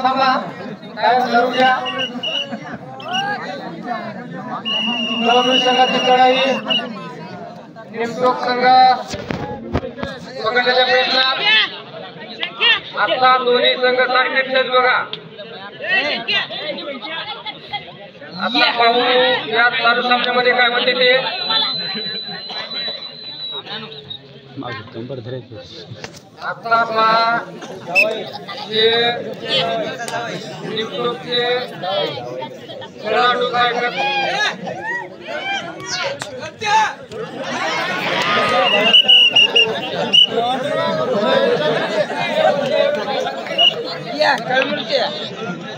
थांबा काय लढू द्या कळमनुरी संघाची लढाई निमटोक संघ पकडण्याच्या प्रयत्नात आता दोन्ही संघ सारखेच आहेत बघा आता पाहू या चालू सामन्यामध्ये काय म्हणते ते आता पहा निमटोकचे खेळाडू काय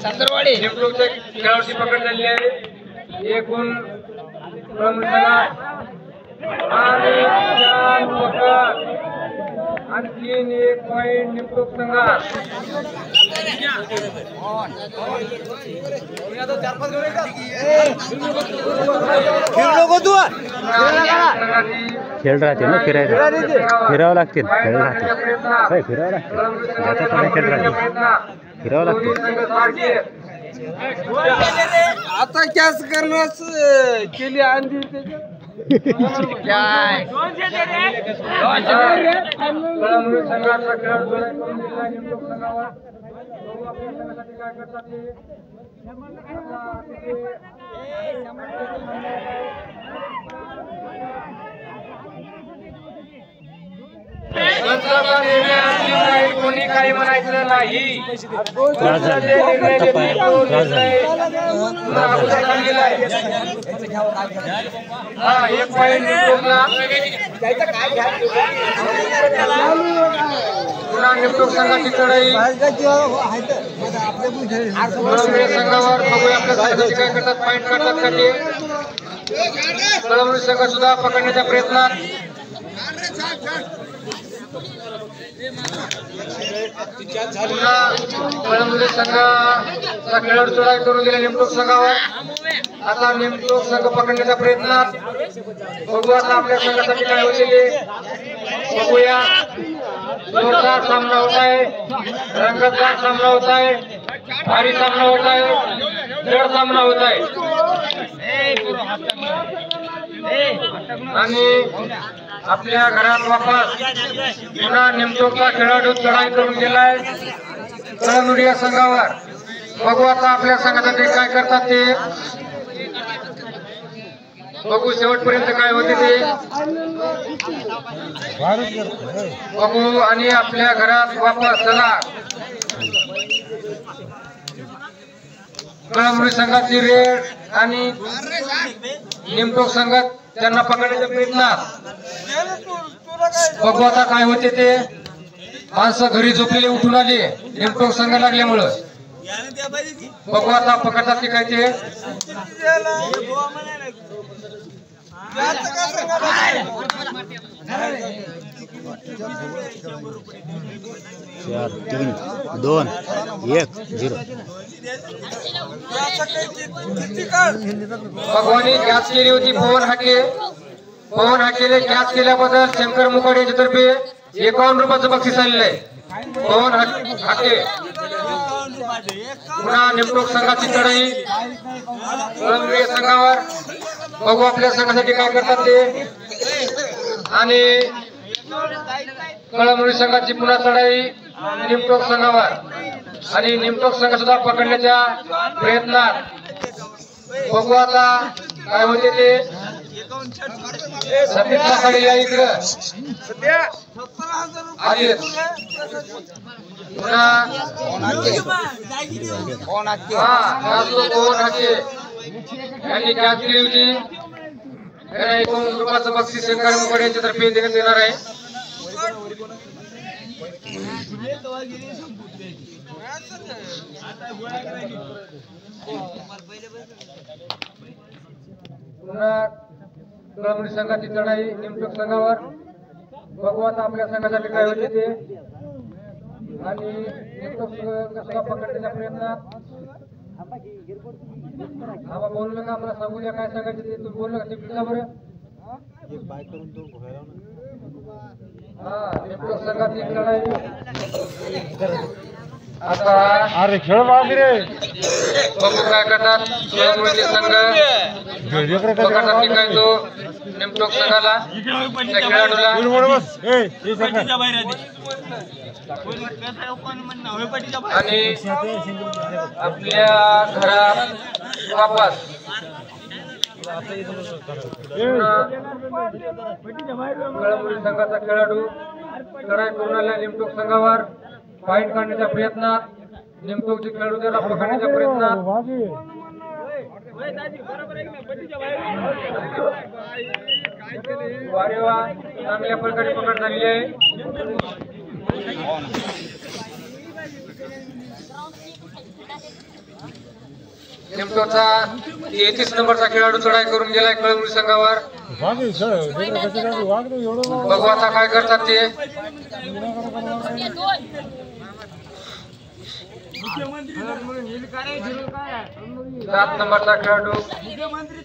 सातरवाडी निमटोकच्या खेळाडूची पकड झाली आहे एकूण आणि आणखीन 1 पॉइंट निमटोक संघात खेळ राहते ना फिरावं लागते खेळ राहते फिरावं लागते खेळ राहते फिरावं लागते आता कॅस करण्यास केली अंडी कळमनुरी संघाचा खेळ निमटोक संघावर आपल्या संघासाठी काय करतात ते कोणी काही म्हणायचं नाही हा 1 पॉइंट पुन्हा निमटोक संघाची लढाई संघावर बघूया आपल्या संघाची काय करतात पॉइंट करतात का ते कळमनुरी संघ सुद्धा पकडण्याच्या प्रयत्नात कळमनुरी संघाचा खेळाडू चढाई करून गेला निमटोक संघावर आता निमटोक संघ पकडण्याच्या प्रयत्नात बघू आता आपल्या संघासाठी काय होते ते बघूया जोरदार सामना होत आहे रंगतदार सामना होत आहे भारी सामना होत आहे जड सामना होत आहे आणि आपल्या घरात वापस पुन्हा निमटोकचा खेळाडू चढाई करून गेलाय कळमनुरी या संघावर बघू आता आपल्या संघासाठी काय करतात ते बघू शेवटपर्यंत काय होते ते बघू आणि आपल्या घरात वापस चला कळमनुरी संघाची रेड आणि निमटोक संघात त्यांना पकडण्याच्या प्रयत्नात बघू आता काय होते ते माणसं घरी झोपलेले उठून आले निमटोक संघ लागल्यामुळं बघू आता पकडतात की काय ते चार 3 2 1 0 भगवानी कॅच केली होती पवन हाकेने कॅच केल्याबद्दल शंकर मुकाडे यांच्यातर्फे 51 रुपयाचं बक्षीस आलेलं आहे पवन हाके पुन्हा निमटोक संघाची लढाई कळमनुरी संघावर बघू आपल्या संघासाठी काय करतात ते आणि कळमनुरी संघाची पुन्हा लढाई निमटोक संघावर आणि निमटोक संघ सुद्धा पकडण्याच्या प्रयत्नात बघू आता काय होते ते सतीश साडे या इकडं आले पुन्हा पवन हाके यांनी कॅच केली होती त्यांना 51 रुपयाचं बक्षीस शंकर मुकाडे यांच्यातर्फे देण्यात येणार आहे पुन्हा कळमनुरी संघाची लढाई निमटोक संघावर बघू आता आपल्या संघासाठी काय होते ते आणि निमटोक संघ पकडण्याच्या प्रयत्नात आम्हा बोलू नका आम्हाला सांगू द्या काय सांगायचे ते तुम्ही बोलू नका टिपीला बरं हा निमटोक संघाची लढाई आता अरे खेळ बाबी रे बघू काय करतात कळमनुरी संघ पकडतात काय तो नेमटोक संघाला त्या खेळाडूला आणि आपल्या घरात वापस कळमनुरी संघाचा खेळाडू चढाई करून आला नेमटोक संघावर पॉईंट काढण्याच्या प्रयत्नात नेमटोकचे खेळाडू त्याला पकडण्याच्या प्रयत्नात वारे वा चांगल्या प्रकारे पकड झालेली आहे नेमटोकचा 33 नंबरचा खेळाडू चढाई करून गेलाय कळमनुरी संघावर बघू आता काय करतात ते 7 नंबरचा खेळाडू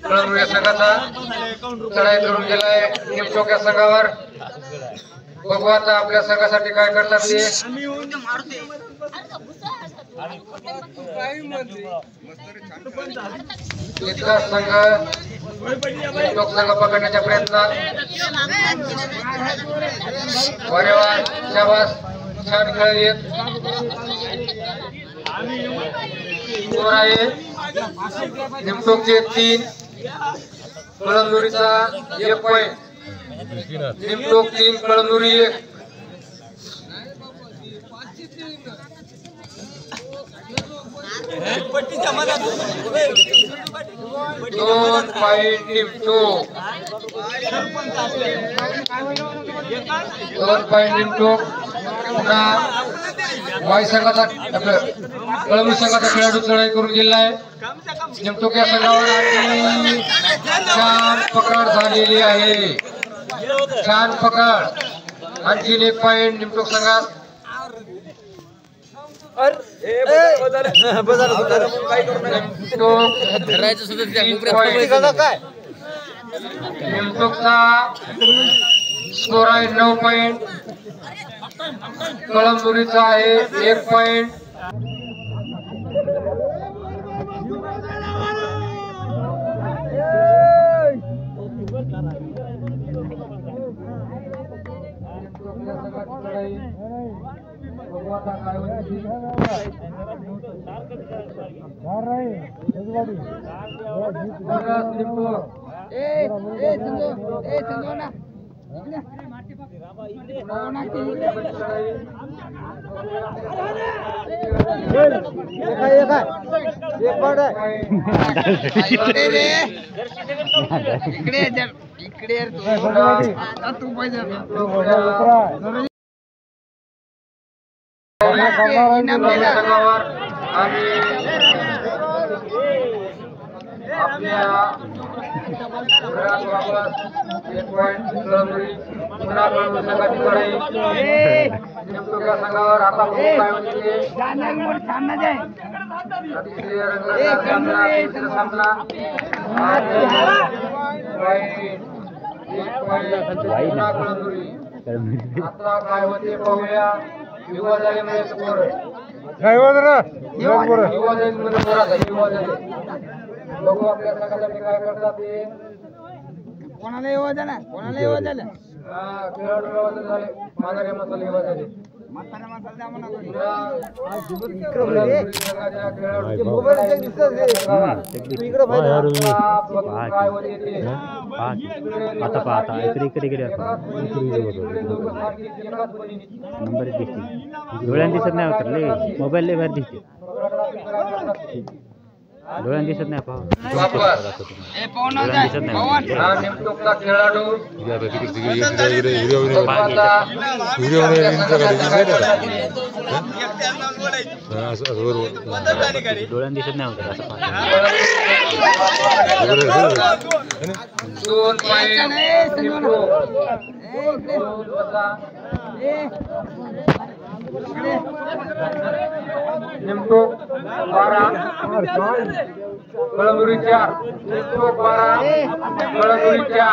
कळमनुरी संघाचा चढाई करून गेलाय नेमटोक या संघावर बघू आता आपल्या संघासाठी काय करतात ते इथला संघ नेमटोक संघ पकडण्याच्या प्रयत्नात वा शाबास छान खेळ येत स्कोर आहे नेमटोकचे 3 कळमनुरीचा 1 पॉईंट नेमटोक 3 कळमनुरी 1 2 पॉईंट नेमटोक 2 पॉईंट नेमटोक पुन्हा वाई संघाचा कळमनुरी संघाचा खेळाडू चढाई करून गेलाय नेमटोक या संघावर आणि छान पकड झालेली आहे छान पकड आणखीन 1 पॉईंट नेमटोक संघात नेमटोकचा स्कोर आहे 9 पॉईंट कळमनुरीचा आहे 1 पॉईंट संघावर आता काय होते पाहूया युवा झाल्यामुळे स्कोर बघू आपल्या संघासाठी काय करतात ते कोणाला येवा झाला खेळाडू झाले माघारी मसाले युवा झाले आता पाहता इकडे नंबर दिसते डोळ्यान दिसत नाही उतरले मोबाईल बाहेर दिसते डोळ्यान दिसत नाही दिसत नाही नेमटोकचा खेळाडू डोळ्यान दिसत नाही उतर असं 2 पॉईंट नेमटोक 12 कळमनुरी 4 नेमटोक 12 कळमनुरी 4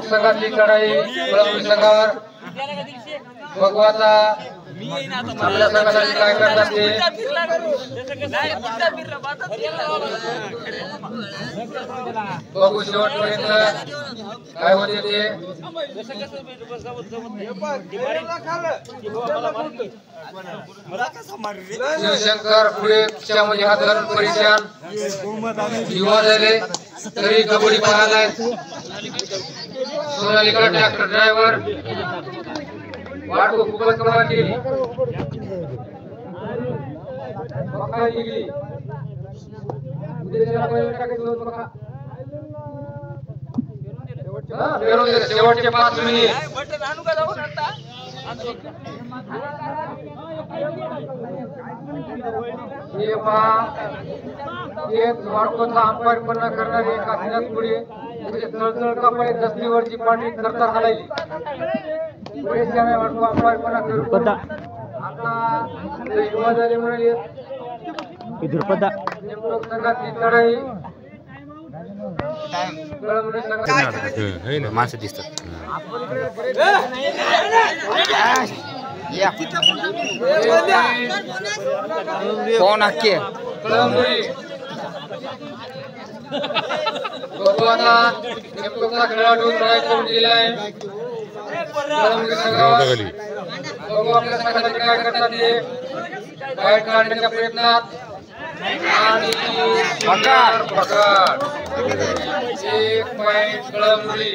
संघातली लढाई कळमनुरी संघावर भगवाचा आपल्या संघासाठी काय करतात ते बघू शेवटपर्यंत काय होते ते शिवशंकर पुढे त्यामध्ये हात घालून परिचय युवा झाले तरी कबड्डी पाहायला सोनालिका ट्रॅक्टर ड्रायव्हर वाटो खूपच कमाल केली शेवटचे 5 मिनिट अंपायर पण करणार एक असल्यास पुढे तळतळ कापाई दसमीवरची पाठी करता हलायली अंपायर पण करू आता युवा झाले म्हणाले संघातली लढाई माणसं दिसतात कोण आखे खेळाडू ट्राय करून दिलाय आपल्या संघासाठी काय करतात ते बाहेर काढण्याच्या प्रयत्नात आणि एक पॉइंट कळमनुरी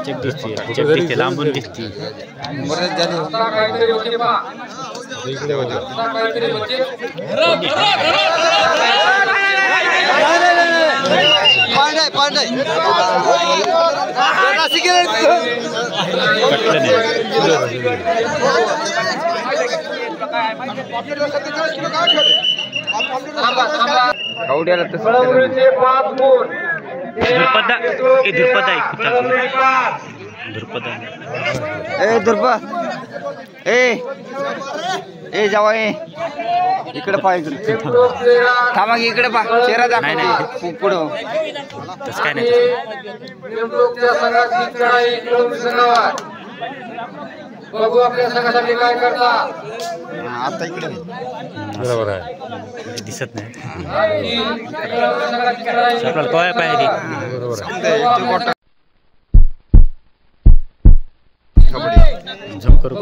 चेक दिसते लांबून दिसते काहीतरी होते पहा काहीतरी होते कळमनुरीचे 5 गुण जावा इकडे पा थांबा इकडे पा चेहरा दाखव पुढं तसं काय नाही बघू आपल्या संघासाठी काय करता आता इकडे बरोबर आहे दिसत नाही आपल्याला कळायला पाहिजे बरोबर झम करू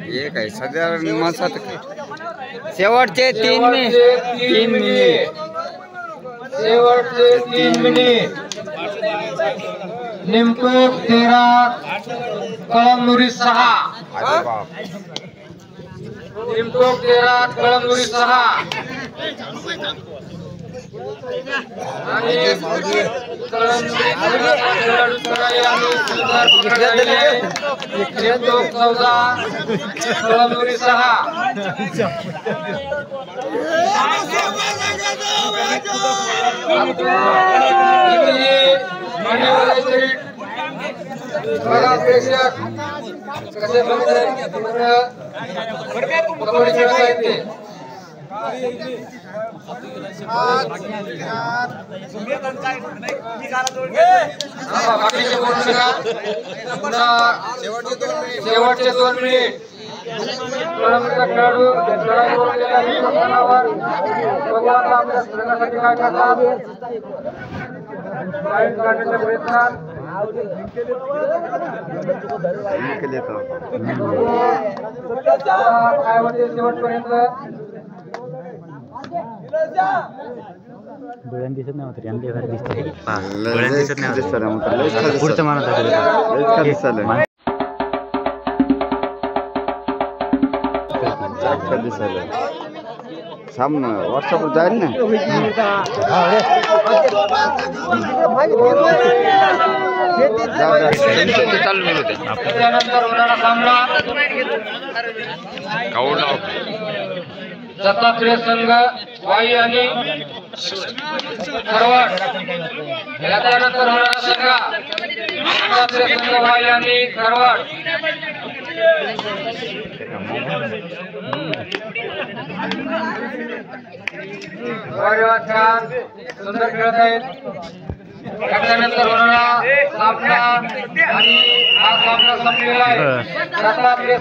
एक आहे सध्या माणसात शेवटचे 3 मिनिट शेवटचे 3 मिनिट निमटोक 13 कळमनुरी 6 निमटोक 13 कळमनुरी 6 आणि निमटोक 14 कळमनुरी 6 बघा प्रेक्षक कसे कबड्डी खेळत आहेत ते शेवटचे 2 मिनिट खेळाडू आपल्या संघासाठी काय करतात काढण्याच्या प्रयत्नात काय होते शेवटपर्यंत डोळ्यान दिसत नाही होत यांना घर दिसते डोळ्यान दिसत नाही पुढचं मानत सामना व्हॉट्सअपवर जाईल ना जाऊ द्या. त्यांचं चालू होते त्यानंतर होणारा सामना दत्तात्रय संघ वाई आणि खरवड. या त्यानंतर होणारा संघ दत्तात्रय संघ वाई आणि खरवड. छान सुंदर खेळत आहेत. त्यानंतर होणारा सामना आणि हा सामना संपलेला आहे. दत्तात्रय